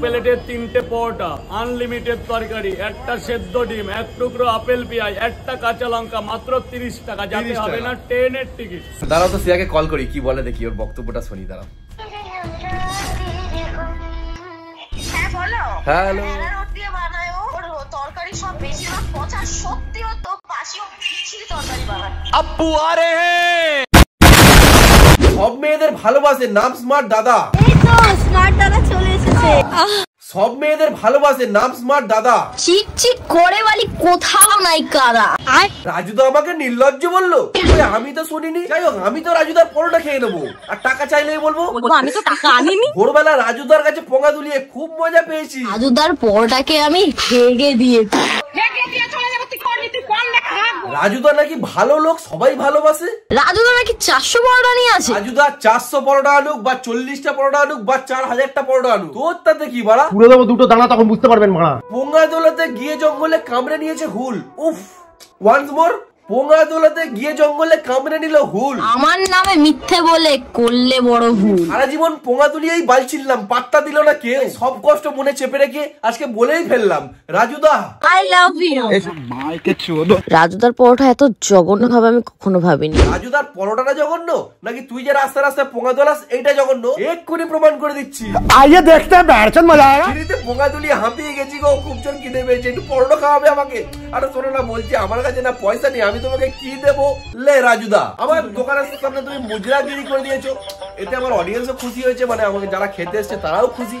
প্লেটে 3টে পরোটা, আনলিমিটেড তরকারি, একটা সেদ্ধ ডিম, এক টুকরো আপেল পেঁয়াজ, একটা কাঁচা লঙ্কা, মাত্র 30 টাকা। যাতে হবে না ট্রেনের টিকিট। দাঁড়াও তো শ্রেয়াকে কল করি, কি বলে দেখি, ওর বক্তব্যটা শুনি। দাঁড়াও। হ্যালো। আব্বু আরে সব মেয়েদের ভালোবাসে নাম স্মার্ট দাদা। এই তো স্মার্ট দাদা চলে এসেছে। সব মেয়েদের ভালোবাসে নাম স্মার্ট দাদা। চিক চিক করে বলি কোথাও নাই কাদা। রাজু তো আমাকে নির্লজ্জ বললো। আমি তো শুনিনি। যাই হোক, আমি তো রাজুদার পরোটা খেয়ে নেবো, আর টাকা চাইলেই বলবো আমি তো টাকা আনিনি। ভোরবেলা রাজুদার কাছে পোঙা দুলিয়ে খুব মজা পেয়েছি। রাজুদার পরোটাকে আমি ভেঙে দিয়েছি। রাজুদা নাকি ভালো লোক, সবাই ভালোবাসে। রাজুদা নাকি 400 পরোটা নিয়ে আছে। রাজুদা 400 পরোটা আনুক বা 40টা পরোটা আনুক বা 4000টা পরোটা আনুক, তোর তাতে কি বাড়া? পুরো দেবো দুটো দানা, তখন বুঝতে পারবেন মারা। পোঙা দোলাতে গিয়ে জঙ্গলে কামড়ে নিয়েছে হুল। উফ, ওয়ান্স মোর। পোঙা দোলাতে গিয়ে জঙ্গলে কামড়ে নিল হুল। আমার নামে মিথ্যে বলে করলে বড় ভুল। সারা জীবন পোঙা তুলিয়েই বালছিলাম, পাত্তা দিল না কেউ। সব কষ্ট মনে চেপে রেখে আজকে বলেই ফেললাম, রাজুদা আই লাভ ইউ। রাজুদার পরোটা এত জঘন্য ভাবে আমি কখনো ভাবিনি। রাজুদার পরোটাটা জঘন্য নাকি তুই যে রাস্তা রাস্তায় পোঙা দোলাস এইটা জঘন্য? এক্ষুনি প্রমাণ করে দিচ্ছি। আইয়ে দেখতে বেড়ছেন মজা আয়েগা। ফ্রিতে পোঙা তুলিয়ে হাঁপিয়ে গেছি গো, খুব জোর খিদে পেয়েছে, একটু পরোটা খাওয়াবে আমাকে? আরে শোনো না, বলছি আমার কাছে না পয়সা নেই, আমি তোমাকে কি দেবো? লে রাজুদা, আমার দোকানের সামনে তুমি মুজরাগিরি করে দিয়েছো। এতে আমার অডিয়েন্সও খুশি হয়েছে, মানে আমাকে যারা খেতে এসছে তারাও খুশি,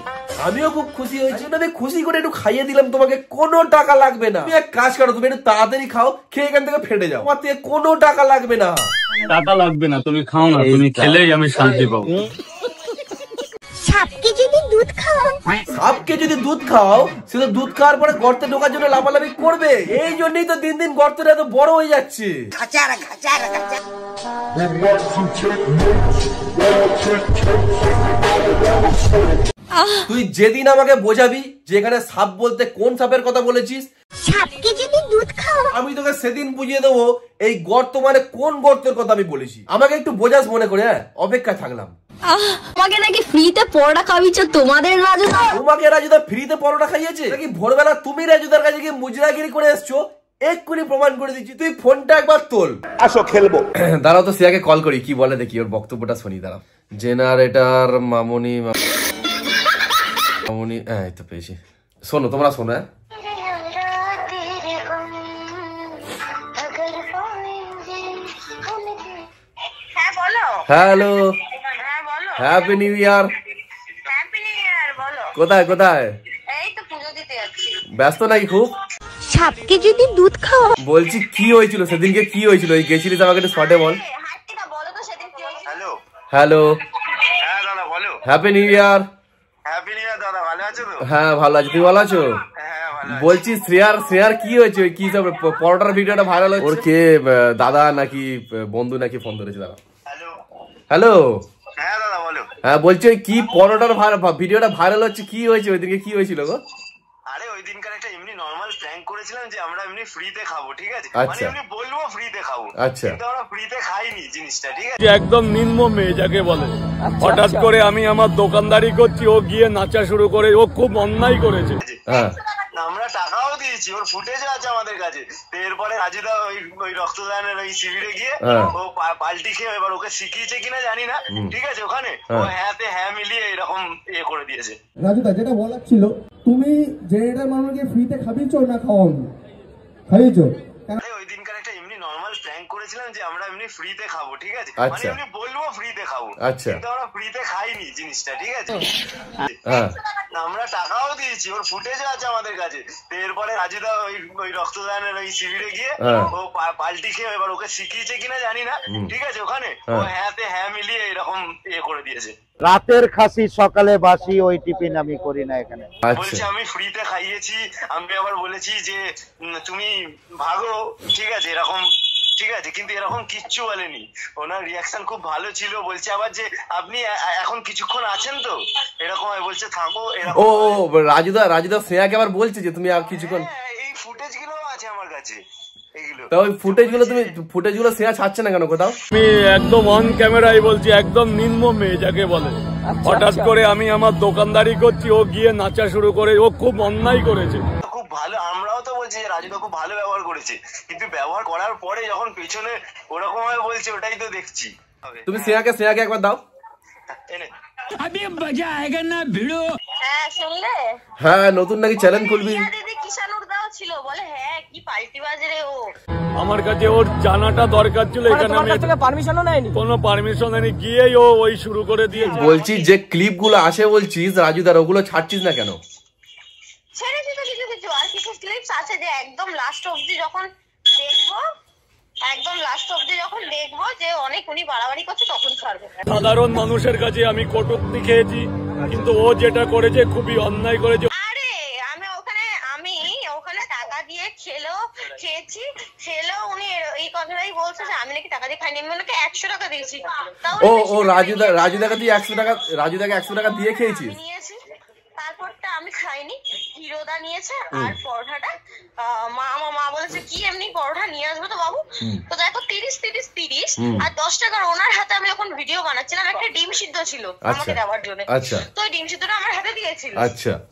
আমিও খুব খুশি হয়েছি। আমি খুশি করে একটু খাইয়ে দিলাম তোমাকে, কোনো টাকা লাগবে না। তুমি এক কাজ করো, তুমি একটু তাড়াতাড়ি খাও, খেয়ে এখান থেকে ফেটে যাও, আমার থেকে কোনো টাকা লাগবে না। টাকা লাগবে না, তুমি খাও না, তুমি খেলেই আমি শান্তি পাবো। সাপকে যদি দুধ খাও, সাপকে যদি দুধ খাও, সে তো দুধ খাওয়ার পরে গর্তে ঢোকার জন্য লাফালাফি করবে। এই জন্যই তো দিন দিন গর্তটা এত বড় হয়ে যাচ্ছে। তুই যেদিন আমাকে বোঝাবি যে এখানে সাপ বলতে কোন সাপের কথা বলেছিস, সাপকে যদি দুধ খাও, আমি তোকে সেদিন বুঝিয়ে দেবো এই গর্ত মানে কোন গর্তের কথা আমি বলেছি। আমাকে একটু বোঝাস মনে করে। হ্যাঁ, অপেক্ষায় থাকলাম। আমাকে নাকি ফ্রিতে পরোটা খাওয়াচ্ছ তোমাদের রাজুদা। তোমাকে রাজুদা ফ্রিতে পরোটা খাইয়েছে নাকি? ভোরবেলা তুমি রাজুদার কাছে গিয়ে মুজরাগিরি করে এসছো, এক্ষুনি প্রমাণ করে দিচ্ছি। তুই ফোনটা একবার তোল, আসো খেলবো। দাঁড়াও তো শ্রেয়াকে কল করি, কি বলে দেখি, ওর বক্তব্যটা শুনি। দাঁড়াও। জেনারেটর মামুনি মামুনি, হ্যাঁ এই তো পেয়েছি। শোনো, তোমরা শোনো। Hello, happy new year. কোথায় কোথায়? ব্যস্ত নাকি খুব? সাপকে যদি দুধ খাও, বলছি কি হয়েছিল সেদিনকে, কি হয়েছিল? এই গেছিলিস, আমাকে একটু শর্টে বল। হ্যালো, হ্যাঁ দাদা বলো। Happy new year. Happy new year দাদা, ভালো আছো তো? হ্যাঁ ভালো আছি, তুমি ভালো আছো? হ্যাঁ ভালো। বলছি শ্রেয়ার কি হয়েছে? ওই কি সব পরোটার ভিডিওটা ভাইরাল হচ্ছে, ওর কে দাদা নাকি বন্ধু নাকি ফোন ধরেছে? দাদা হ্যালো। হ্যালো। হ্যাঁ দাদা বলো। হ্যাঁ বলছি ওই কি পরোটার ভিডিওটা ভাইরাল হচ্ছে, কি হয়েছে ওইদিকে, কি হয়েছিল গো? আরে ওই দিনকার একটা এমনি নরমাল প্র্যাঙ্ক করেছিলাম যে আমরা এমনি ফ্রিতে খাবো, ঠিক আছে? মানে এমনি বলবো ফ্রিতে খাবো, কিন্তু আমরা ফ্রিতে খাইনি জিনিসটা, ঠিক আছে? একদম নিম্ন মেয়ে যাকে বলে। হঠাৎ করে আমি আমার দোকানদারি করছি, ও গিয়ে নাচা শুরু করে, ও খুব অন্যায় করেছে। হ্যাঁ, আমরা টাকাও দিয়েছি, ওর ফুটেজও আছে আমাদের কাছে। এরপরে রাজুদা ওই রক্তদানের ওই শিবিরে গিয়ে ও পাল্টি খেয়ে, এবার ওকে শিখিয়েছে কিনা জানি না, ঠিক আছে? ওখানে ও হ্যাঁতে হ্যাঁ মিলিয়ে এরকম ইয়ে করে দিয়েছে। রাজুদা যেটা বলার ছিল, তুমি জেনারেটর মানুষকে ফ্রিতে খাবিয়েছো না খাওয়াওনি? খাইয়েছো। ওই দিনকার একটা এমনি নরমাল প্র্যাঙ্ক করেছিলাম যে আমরা এমনি ফ্রিতে খাবো, ঠিক আছে? মানে এমনি বলবো ফ্রিতে খাবো, কিন্তু আমরা ফ্রিতে খাইনি জিনিসটা, ঠিক আছে? আমরা টাকাও দিয়েছি, ওর ফুটেজও আছে আমাদের কাছে। এরপরে রাজুদা ওই রক্তদানের ওই শিবিরে গিয়ে ও পাল্টি খেয়ে, এবার ওকে শিখিয়েছে কিনা জানি না, ঠিক আছে? ওখানে ও হ্যাঁতে হ্যাঁ মিলিয়ে এরকম ইয়ে করে দিয়েছে। রাতের খাসি সকালে বাসি, ওই টিফিন আমি করি না এখানে। বলছি আমি ফ্রিতে খাইয়েছি, আমি আবার বলেছি যে তুমি ভাগো, ঠিক আছে? এরকম, ঠিক আছে? কিন্তু এরকম কিচ্ছু বলেনি। ওনার রিয়াকশন খুব ভালো ছিল। বলছে আবার যে আপনি এখন কিছুক্ষণ আছেন তো, এরকম বলছে থাকো। ও রাজুদা শ্রেয়াকে আবার বলছে যে তুমি আর কিছুক্ষণ। এই ফুটেজ গুলো আছে আমার কাছে। ওই ফুটেজগুলো শ্রেয়া ছাড়ছে না কেন কোথাও? আমি একদম অন ক্যামেরায় বলছি, একদম নিম্ন মেয়ে যাকে বলে। হঠাৎ করে আমি আমার দোকানদারি করছি, ও গিয়ে নাচা শুরু করে, ও খুব অন্যায় করেছে। খুব ভালো, আমরাও তো বলছি যে রাজুদা খুব ভালো ব্যবহার করেছে, কিন্তু ব্যবহার করার পরে যখন পেছনে ওরকম ভাবে বলছে, ওটাই তো দেখছি। তুমি স্নেহাকে একবার দাও। अभी मजा आएगा ना भिड़ो। হ্যাঁ শুনলে? হ্যাঁ, নতুন নাকি চ্যানেল খুলবি? দিদি কিষানুর দাও ছিল, বলে হ্যাঁ কি পাল্টি বাজে রে ও। আমার কাছে ওর জানাটা দরকার ছিল, এখানে আমি পারমিশনও নেয়নি, কোনো পারমিশন নেই, গিয়েই ও ওই শুরু করে দিয়েছে। বলছি যে ক্লিপ গুলো আসে বলছিস রাজুদার, ওগুলো ছাড়ছিস না কেন? ছেড়েছি তো কিছু কিছু, আর কিছু ক্লিপস আছে যে একদম লাস্ট অবধি যখন দেখবো যে অনেক উনি বাড়াবাড়ি করছে তখন ছাড়বো। সাধারণ মানুষের কাছে আমি কটূক্তি খেয়েছি, কিন্তু ও যেটা করেছে খুবই অন্যায় করেছে। আরে আমি ওখানে টাকা দিয়ে খেলেও উনি এই কথাটাই বলছে যে আমি নাকি টাকা দিয়ে খাইনি, আমি ওনাকে 100 টাকা দিয়েছি। ও রাজুদাকে তুই 100 টাকা, রাজুদাকে 100 টাকা দিয়ে খেয়েছিস? নিয়েছি, তারপরটা আমি খাইনি, হিরোদা নিয়েছে। আর পরোটাটা আমার মা বলেছে কি এমনি পরোটা নিয়ে আসবো তো বাবু, তো দেখো 30 আর 10 টাকার ওনার হাতে আমি যখন ভিডিও বানাচ্ছিলাম একটা ডিম সিদ্ধ ছিল আমাকে দেওয়ার জন্য, তো ওই ডিম সিদ্ধটা আমার হাতে দিয়েছিল,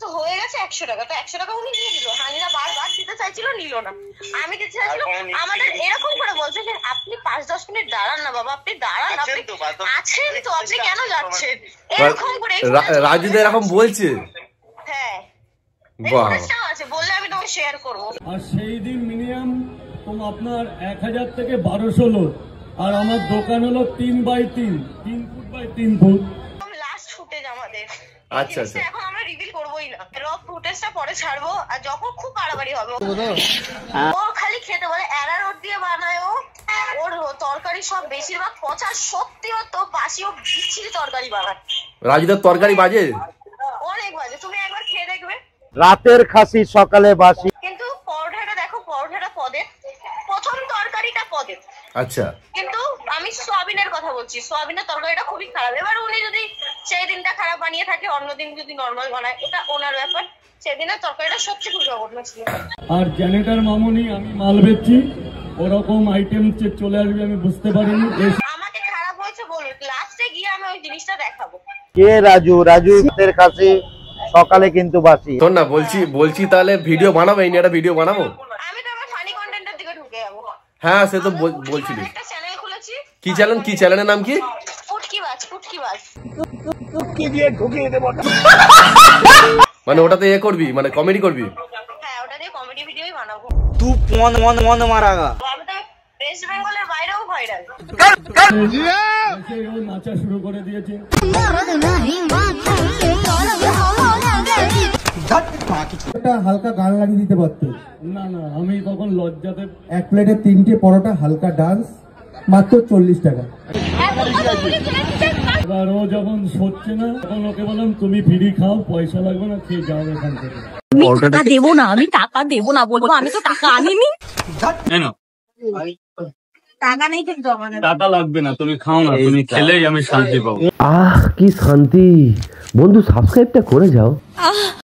তো হয়ে গেছে 100 টাকা। তো 100 টাকা উনি দিয়ে দিল, হানিরা বারবার দিতে চাইছিল, নিল না, আমি দিতে চাইছিলাম। আমাদের এরকম করে বলছে যে আপনি 5-10 মিনিট দাঁড়ান না বাবা, আপনি দাঁড়ান, আপনি আছেন তো, আপনি কেন যাচ্ছেন, এরকম করে রাজুদা এরকম বলছে। হ্যাঁ, আছে বললে আমি তোমাকে শেয়ার করবো। আর সেই দিন মিনিমাম আপনার 1000 থেকে 1200 লোক, আর আমার দোকান হলো 3x3 foot by 3 foot. Last footage আমাদের, আচ্ছা আচ্ছা, এখন আমরা রিভিল করবোই না, র ফুটেজটা পরে ছাড়বো। আর যখন খুব বাড়াবাড়ি হবে ও খালি খেতে বলে, এরারোট দিয়ে বানায় ও, ওর তরকারি সব বেশিরভাগ পচা, সত্যি তো বাসি, ও বিচ্ছিরি তরকারি বানায়। রাজুদার তরকারি বাজে, অনেক বাজে, তুমি একবার খেয়ে দেখবে। রাতের খাসি সকালে বাসি। কিন্তু পরোটাটা দেখো, পরোটাটা পদে, প্রথম তরকারিটা পদে। আচ্ছা, কিন্তু আমি সোয়াবিনের কথা বলছি, সোয়াবিনের তরকারিটা খুবই খারাপ। এবার উনি যদি সেই দিনটা খারাপ বানিয়ে থাকে, অন্যদিন যদি নর্মাল বানায়, এটা ওনার ব্যাপার। সেদিনের তরকারিটা সত্যি খুব জঘন্য ছিল। আর জেনেটার মামুনি আমি মাল বেচছি, ওরকম আইটেম চলে আসবে আমি বুঝতে পারিনি। আমাকে খারাপ হয়েছে বলুন, লাস্টে গিয়ে আমি ওই জিনিসটা দেখাবো। কে রাজুদের কাছে সকালে কিন্তু বাসি। শোন না, বলছি তাহলে ভিডিও বানাবো, এই নিয়ে একটা ভিডিও বানাবো। আমি তো আমার ফানি কন্টেন্টের দিকে ঢুকে যাবো। হ্যাঁ সে তো বলছিলি। একটা চ্যানেল খুলেছি। কি চ্যানেলের নাম কি? পুটকিবাজ। মানে ওটাতে এ করবি, মানে কমেডি করবি? হ্যাঁ, ওটা দিয়ে কমেডি ভিডিওই বানাবো। তুই মন মারাগা। আমি তো ওয়েস্ট বেঙ্গলের বাইরেও ভাইরাল। ও নাচা শুরু করে দিয়েছে। একটা হালকা গান লাগিয়ে দিতে পারতো। না আমি তখন লজ্জাতে। 1 প্লেটে 3টে পরোটা, হালকা ডান্স, মাত্র 40 টাকা। এবার ও যখন সরছে না, তখন ওকে বললাম তুমি ফ্রি খাও, পয়সা লাগবে না, খেয়ে যাও এখান থেকে। আমি টাকা দেবো না বলবো, আমি তো টাকা আনিনি। টাকা নেই কিন্তু আমাদের। টাকা লাগবে না, তুমি খাও না, তুমি খেলেই আমি শান্তি পাবো। কি শান্তি। বন্ধু সাবস্ক্রাইবটা করে যাও।